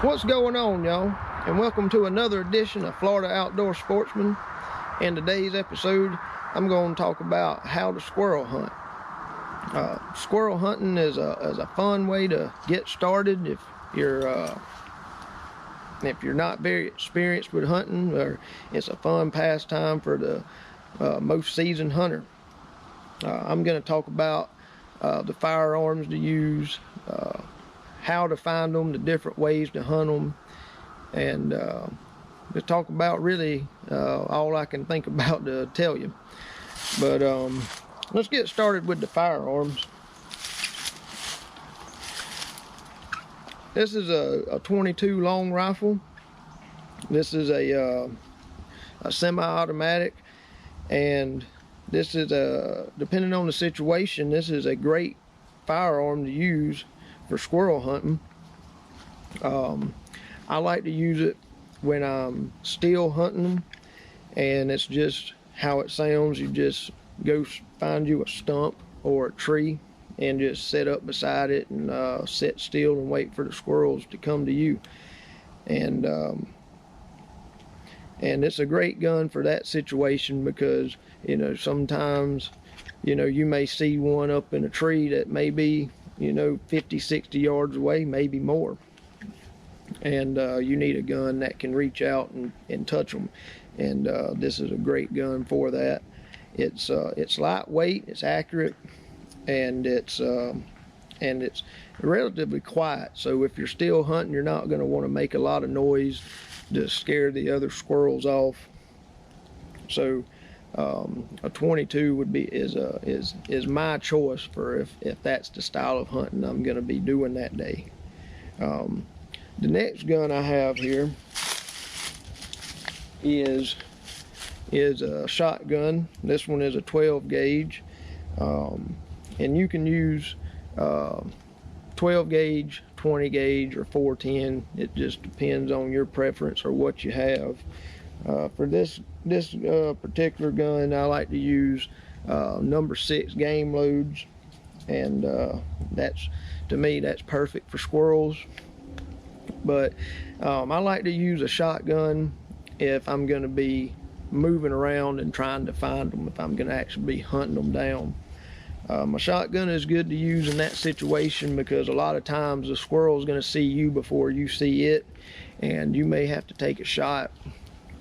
What's going on, y'all? And welcome to another edition of Florida Outdoor Sportsman. In today's episode, I'm going to talk about how to squirrel hunt. Squirrel hunting is a fun way to get started if you're not very experienced with hunting, or it's a fun pastime for the most seasoned hunter. I'm going to talk about the firearms to use, how to find them, the different ways to hunt them, and just talk about really all I can think about to tell you. But let's get started with the firearms. This is a 22 long rifle. This is a semi-automatic, and this is depending on the situation, this is a great firearm to use for squirrel hunting. I like to use it when I'm still hunting them, and it's just how it sounds. You just go find you a stump or a tree and just sit up beside it and sit still and wait for the squirrels to come to you. And it's a great gun for that situation, because sometimes you may see one up in a tree that may be 50-60 yards away, maybe more, and you need a gun that can reach out and touch them, and this is a great gun for that. It's lightweight, it's accurate, and it's relatively quiet. So if you're still hunting, you're not going to want to make a lot of noise to scare the other squirrels off. So a 22 is my choice for if that's the style of hunting I'm going to be doing that day. The next gun I have here is a shotgun. This one is a 12 gauge, and you can use 12 gauge, 20 gauge, or 410. It just depends on your preference or what you have. For this particular gun, I like to use number 6 game loads, and to me that's perfect for squirrels. But I like to use a shotgun if I'm going to be moving around and trying to find them, if I'm going to actually be hunting them down. My shotgun is good to use in that situation, because a lot of times the squirrel is going to see you before you see it, and you may have to take a shot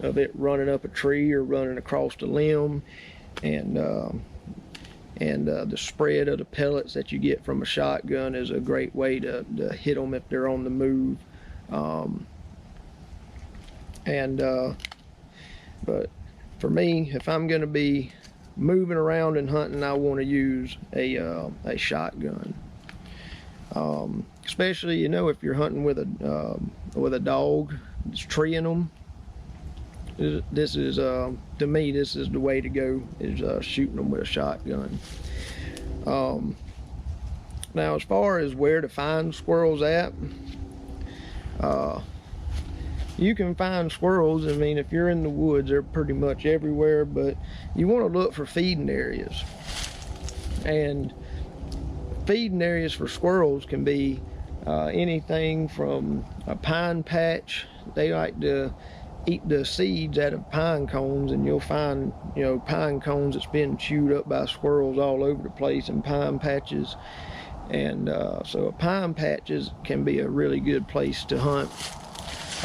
of it running up a tree or running across the limb, and the spread of the pellets that you get from a shotgun is a great way to hit them if they're on the move. But for me, if I'm going to be moving around and hunting, I want to use a shotgun. Especially if you're hunting with a dog that's treeing them. This is to me, this is the way to go, is shooting them with a shotgun. Now, as far as where to find squirrels at, you can find squirrels. I mean, if you're in the woods, they're pretty much everywhere, but you want to look for feeding areas. And feeding areas for squirrels can be anything from a pine patch. They like to eat the seeds out of pine cones, and you'll find pine cones that's been chewed up by squirrels all over the place in pine patches. And so pine patches can be a really good place to hunt.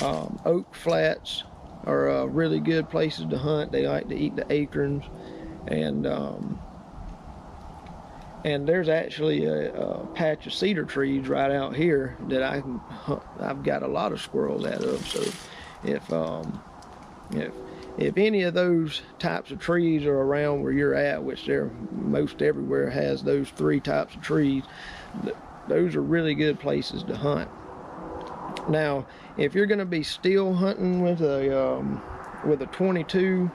Oak flats are really good places to hunt. They like to eat the acorns, and there's actually a patch of cedar trees right out here that I've got a lot of squirrels out of. So if any of those types of trees are around where you're at, which they're most everywhere has those 3 types of trees, those are really good places to hunt. Now, if you're going to be still hunting with a 22,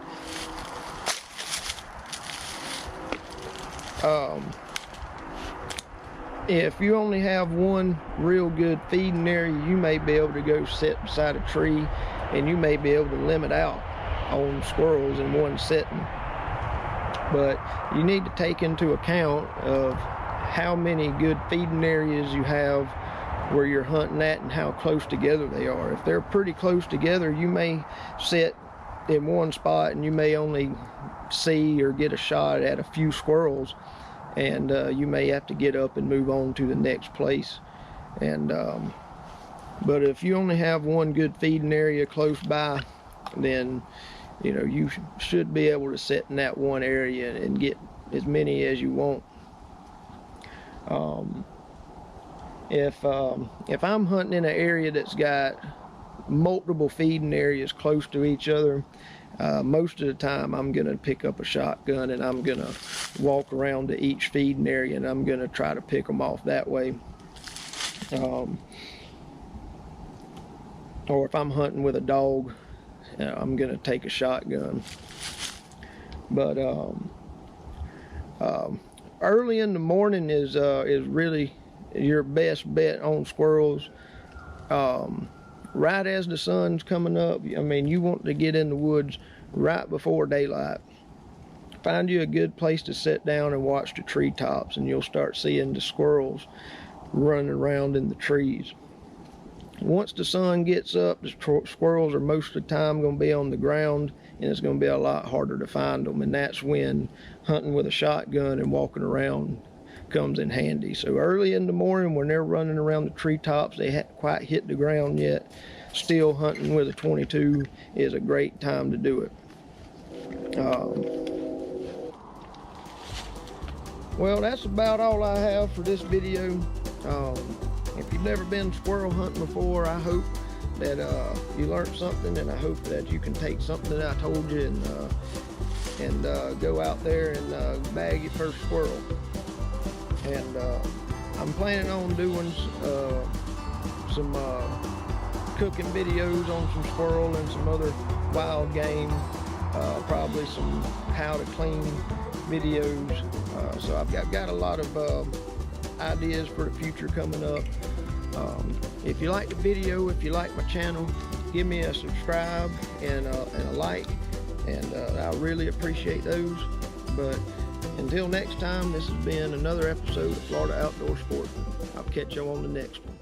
if you only have one real good feeding area, you may be able to go sit beside a tree, and you may be able to limit out on squirrels in one sitting. But you need to take into account of how many good feeding areas you have where you're hunting at and how close together they are. If they're pretty close together, you may sit in one spot and you may only see or get a shot at a few squirrels, and you may have to get up and move on to the next place. And but if you only have one good feeding area close by, then you should be able to sit in that one area and get as many as you want. If I'm hunting in an area that's got multiple feeding areas close to each other, most of the time I'm gonna pick up a shotgun and I'm gonna walk around to each feeding area and I'm gonna try to pick them off that way. Or if I'm hunting with a dog, I'm gonna take a shotgun. But early in the morning is really your best bet on squirrels. Right as the sun's coming up, I mean, you want to get in the woods right before daylight. Find you a good place to sit down and watch the treetops, and you'll start seeing the squirrels running around in the trees. Once the sun gets up, the squirrels are most of the time going to be on the ground, and it's going to be a lot harder to find them, and that's when hunting with a shotgun and walking around comes in handy. So early in the morning when they're running around the treetops, they haven't quite hit the ground yet, still hunting with a 22 is a great time to do it. Well, that's about all I have for this video. If you've never been squirrel hunting before, I hope that you learned something, and I hope that you can take something that I told you and go out there and bag your first squirrel. And I'm planning on doing some cooking videos on some squirrel and some other wild game, probably some how to clean videos. So I've got a lot of ideas for the future coming up. If you like the video, if you like my channel, give me a subscribe and a like, and I really appreciate those. But until next time, this has been another episode of Florida Outdoor Sport. I'll catch you on the next one.